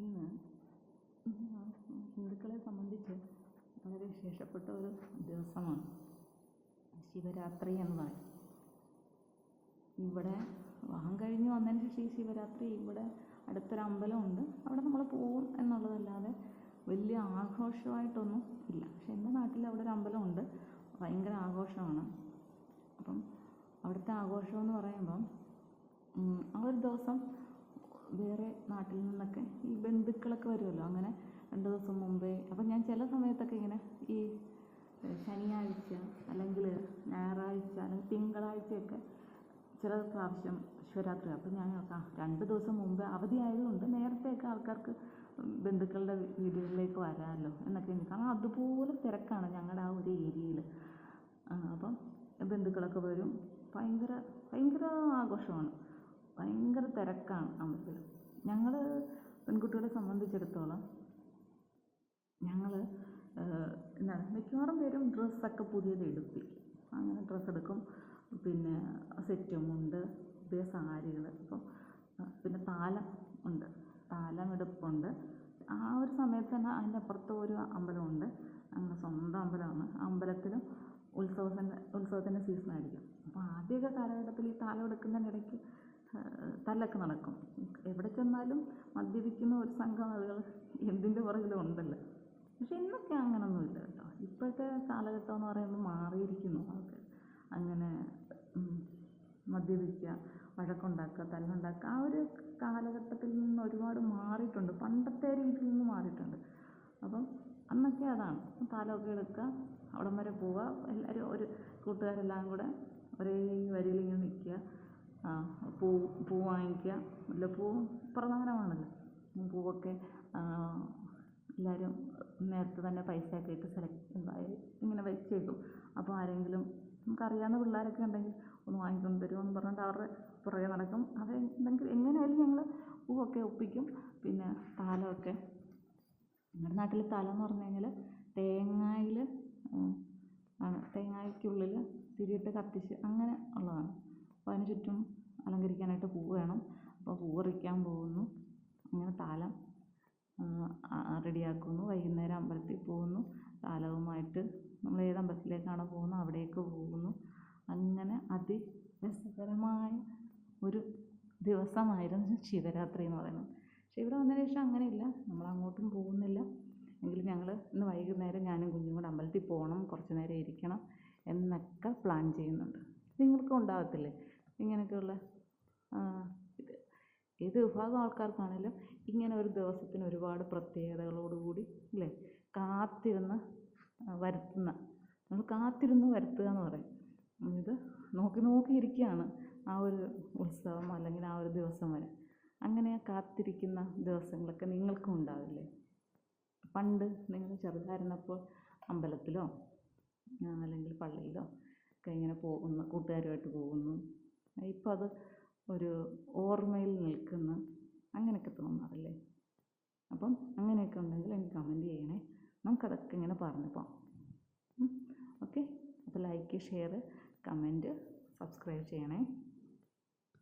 ഇന്ന് ഹിന്ദുക്കളെ സംബന്ധിച്ച് വളരെ വിശേഷപ്പെട്ട ഒരു ദിവസമാണ് ശിവരാത്രി എന്ന് പറയും. ഇവിടെ വിവാഹം കഴിഞ്ഞ് വന്നതിന് ശേഷം ഈ ശിവരാത്രി ഇവിടെ അടുത്തൊരു അമ്പലമുണ്ട്, അവിടെ നമ്മൾ പോകും എന്നുള്ളതല്ലാതെ വലിയ ആഘോഷമായിട്ടൊന്നും ഇല്ല. പക്ഷെ എൻ്റെ നാട്ടിൽ അവിടെ ഒരു അമ്പലമുണ്ട്, ഭയങ്കര ആഘോഷമാണ്. അപ്പം അവിടുത്തെ ആഘോഷം എന്ന് പറയുമ്പം ആ ഒരു ദിവസം വേറെ നാട്ടിൽ നിന്നൊക്കെ ഈ ബന്ധുക്കളൊക്കെ വരുമല്ലോ, അങ്ങനെ 2 ദിവസം മുമ്പേ. അപ്പം ഞാൻ ചില സമയത്തൊക്കെ ഇങ്ങനെ ഈ ശനിയാഴ്ച അല്ലെങ്കിൽ ഞായറാഴ്ച അല്ലെങ്കിൽ തിങ്കളാഴ്ചയൊക്കെ ചില പ്രാവശ്യം ശിവരാത്രി. അപ്പം ഞാൻ 2 ദിവസം മുമ്പ് അവധി ആയതുകൊണ്ട് നേരത്തെയൊക്കെ ആൾക്കാർക്ക് ബന്ധുക്കളുടെ വീടുകളിലേക്ക് വരാമല്ലോ എന്നൊക്കെ. കാരണം അതുപോലെ തിരക്കാണ് ഞങ്ങളുടെ ആ ഒരു ഏരിയയിൽ. അപ്പം ബന്ധുക്കളൊക്കെ വരും, ഭയങ്കര ഭയങ്കര ആഘോഷമാണ്, ഭയങ്കര തിരക്കാണ് അമ്പലത്തിൽ. ഞങ്ങൾ പെൺകുട്ടികളെ സംബന്ധിച്ചിടത്തോളം ഞങ്ങൾ എന്താണ് മിക്കവാറും പേരും ഡ്രസ്സൊക്കെ പുതിയത് എടുപ്പിക്കും. അങ്ങനെ ഡ്രസ്സ് എടുക്കും, പിന്നെ സെറ്റും ഉണ്ട്, പുതിയ സാരികൾ. അപ്പം പിന്നെ താലം ഉണ്ട്, താലം എടുപ്പുണ്ട്. ആ ഒരു സമയത്ത് തന്നെ അതിൻ്റെ അപ്പുറത്ത് ഒരു അമ്പലമുണ്ട്, ഞങ്ങളുടെ സ്വന്തം അമ്പലമാണ്. ആ അമ്പലത്തിലും ഉത്സവത്തിൻ്റെ സീസണായിരിക്കും. അപ്പോൾ ആദ്യമൊക്കെ കാലഘട്ടത്തിൽ ഈ താലം എടുക്കുന്നതിനിടയ്ക്ക് തല്ലൊക്കെ നടക്കും. എവിടെ ചെന്നാലും മദ്യപിക്കുന്ന ഒരു സംഘം ആളുകൾ എന്തിൻ്റെ പുറകിലും ഉണ്ടല്ലോ. പക്ഷെ ഇന്നൊക്കെ അങ്ങനൊന്നുമില്ല കേട്ടോ. ഇപ്പോഴത്തെ കാലഘട്ടം എന്ന് പറയുമ്പോൾ മാറിയിരിക്കുന്നു. അതൊക്കെ അങ്ങനെ മദ്യപിക്കുക, വഴക്കുണ്ടാക്കുക, തല്ലുണ്ടാക്കുക, ആ ഒരു കാലഘട്ടത്തിൽ നിന്ന് ഒരുപാട് മാറിയിട്ടുണ്ട്, പണ്ടത്തെ രീതിയിൽ നിന്ന് മാറിയിട്ടുണ്ട്. അപ്പം അന്നൊക്കെ അതാണ്, താലമൊക്കെ എടുക്കുക, അവിടം വരെ പോവുക, എല്ലാവരും ഒരു കൂട്ടുകാരെല്ലാം കൂടെ ഒരേ വരിയിൽ ഇങ്ങനെ നിൽക്കുക, പൂ വാങ്ങിക്കുക. മുല്ലപ്പൂ പ്രധാനമാണല്ലോ. പൂവൊക്കെ എല്ലാവരും നേരത്തെ തന്നെ പൈസയൊക്കെ ഇട്ട് ഇങ്ങനെ വെച്ചേക്കും. അപ്പോൾ ആരെങ്കിലും നമുക്കറിയാവുന്ന പിള്ളേരൊക്കെ ഉണ്ടെങ്കിൽ ഒന്ന് വാങ്ങിക്കൊണ്ട് തരുമെന്ന് പറഞ്ഞിട്ട് അവരുടെ പുറകെ നടക്കും. അത് എങ്ങനെയായാലും ഞങ്ങൾ പൂവൊക്കെ ഒപ്പിക്കും. പിന്നെ താലമൊക്കെ, നമ്മുടെ നാട്ടിൽ താലം എന്ന് പറഞ്ഞു കഴിഞ്ഞാൽ തേങ്ങയിൽ ആണ്, തേങ്ങയ്ക്കുള്ളിൽ തിരിയിട്ട് കത്തിച്ച് അങ്ങനെ ഉള്ളതാണ്. അപ്പോൾ അതിന് ചുറ്റും അലങ്കരിക്കാനായിട്ട് പൂ വേണം. അപ്പോൾ പൂ പറിക്കാൻ പോകുന്നു, അങ്ങനെ താലം റെഡിയാക്കുന്നു. വൈകുന്നേരം അമ്പലത്തിൽ പോകുന്നു, താലവുമായിട്ട് നമ്മൾ ഏത് അമ്പലത്തിലേക്കാണോ പോകുന്നത് അവിടേക്ക് പോകുന്നു. അങ്ങനെ അതിരസകരമായ ഒരു ദിവസമായിരുന്നു ശിവരാത്രി എന്ന് പറയുന്നത്. പക്ഷേ ഇവിടെ വന്നതിന് ശേഷം അങ്ങനെയില്ല, നമ്മളങ്ങോട്ടും പോകുന്നില്ല. എങ്കിലും ഞങ്ങൾ ഇന്ന് വൈകുന്നേരം ഞാനും കുഞ്ഞും കൂടെ അമ്പലത്തിൽ പോകണം, കുറച്ച് നേരം ഇരിക്കണം എന്നൊക്കെ പ്ലാൻ ചെയ്യുന്നുണ്ട്. നിങ്ങൾക്കും ഉണ്ടാകത്തില്ലേ ഇങ്ങനെയൊക്കെയുള്ള ഏത് വിഭാഗം ആൾക്കാർക്കാണെങ്കിലും ഇങ്ങനെ ഒരു ദിവസത്തിന് ഒരുപാട് പ്രത്യേകതകളോടുകൂടി അല്ലേ കാത്തിരുന്ന് വരുത്തുന്ന, നമ്മൾ കാത്തിരുന്ന് വരുത്തുക എന്ന് പറയും. ഇത് നോക്കിയിരിക്കുകയാണ് ആ ഒരു ഉത്സവം അല്ലെങ്കിൽ ആ ഒരു ദിവസം വരെ. അങ്ങനെ കാത്തിരിക്കുന്ന ദിവസങ്ങളൊക്കെ നിങ്ങൾക്കും ഉണ്ടാവില്ലേ? പണ്ട് നിങ്ങൾ ചെറുതായിരുന്നപ്പോൾ അമ്പലത്തിലോ അല്ലെങ്കിൽ പള്ളിയിലോ ഒക്കെ ഇങ്ങനെ പോകുന്നു, കൂട്ടുകാരുമായിട്ട് പോകുന്നു. ഇപ്പോൾ അത് ഒരു ഓർമ്മയിൽ നിൽക്കുന്ന അങ്ങനെയൊക്കെ തോന്നാറില്ലേ? അപ്പം അങ്ങനെയൊക്കെ ഉണ്ടെങ്കിൽ എനിക്ക് കമൻറ്റ് ചെയ്യണേ, നമുക്കതൊക്കെ ഇങ്ങനെ പറഞ്ഞു പോകാം. ഓക്കെ, അപ്പോൾ ലൈക്ക്, ഷെയർ, കമൻറ്റ്, സബ്സ്ക്രൈബ് ചെയ്യണേ.